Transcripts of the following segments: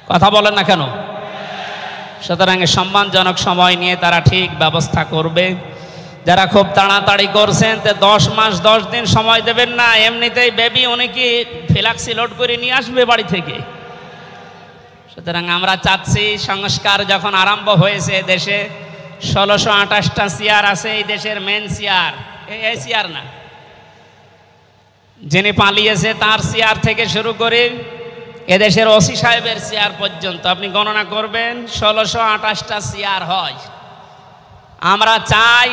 কথা বলেন না কেন? সুতরাং সম্মানজনক সময় নিয়ে তারা ঠিক ব্যবস্থা করবে। যারা খুব তাড়াতাড়ি করছেন, 10 মাস 10 দিন সময় দেবেন না, এমনিতেই বেবি উনি কি ফ্লাক্সি লোড করে নিয়ে আসবে বাড়ি থেকে। সুতরাং আমরা চাচ্ছি সংস্কার যখন আরম্ভ হয়েছে দেশে, 1628টা চেয়ার আছে এই দেশের মেন চেয়ার, এই চেয়ার না, যিনি পালিয়েছে তার চেয়ার থেকে শুরু করে এদেশের ওসি সাহেবের চেয়ার পর্যন্ত আপনি গণনা করবেন, 1628টা চেয়ার হয়। আমরা চাই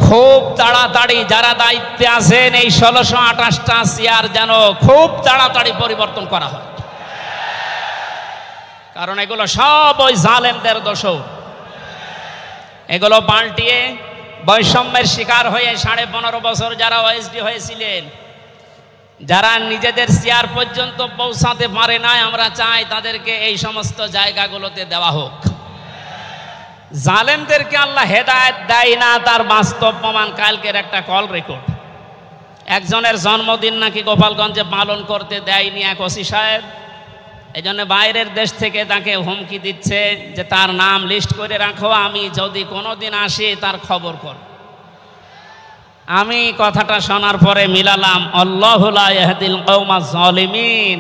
খুব তাড়াতাড়ি যারা দায়িত্বে আছেন এই 1628টা চেয়ার যেন খুব তাড়াতাড়ি পরিবর্তন করা হয়, কারণ এগুলো সব ওই জালেমদের দোষ। এগুলো পাল্টিয়ে বৈষম্যের শিকার হয়ে 15.5 বছর যারা ওএসডি হয়েছিলেন, যারা নিজেদের চেয়ার পর্যন্ত পৌঁছাতে পারে নাই, আমরা চাই তাদেরকে এই সমস্ত জায়গাগুলোতে দেওয়া হোক। জালেমদেরকে আল্লাহ হেদায়েত দেয় না, তার বাস্তব প্রমাণ কালকের একটা কল রেকর্ড। একজনের জন্মদিন নাকি গোপালগঞ্জে পালন করতে দেয়নি এক ওসি সাহেব, এই জন্য বাইরের দেশ থেকে তাকে হুমকি দিচ্ছে যে তার নাম লিস্ট করে রাখো, আমি যদি কোনোদিন আসি তার খবর কর। আমি কথাটা শোনার পরে মিলালাম, আল্লাহু লা ইয়াহদিল কওমাজ জালিমিন।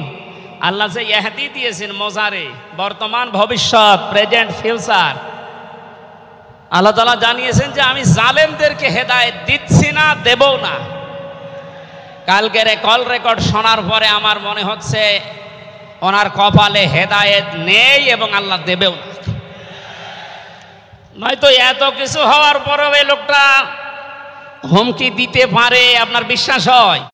আল্লাহ যে ইহদি দিয়েছেন মোজারে, বর্তমান ভবিষ্যৎ, প্রেজেন্ট ফিউচার, আল্লাহ তাআলা জানিয়েছেন যে আমি জালেমদেরকে হেদায়েত দিচ্ছি না, দেবও না। কালকের কল রেকর্ড শোনার পরে আমার মনে হচ্ছে ওনার কপালে হেদায়েত নেই এবং আল্লাহ দেবেও না। নয়তো এত কিছু হওয়ার পরেও এই লোকটা হুমকি দিতে পারে আপনার বিশ্বাস হয়?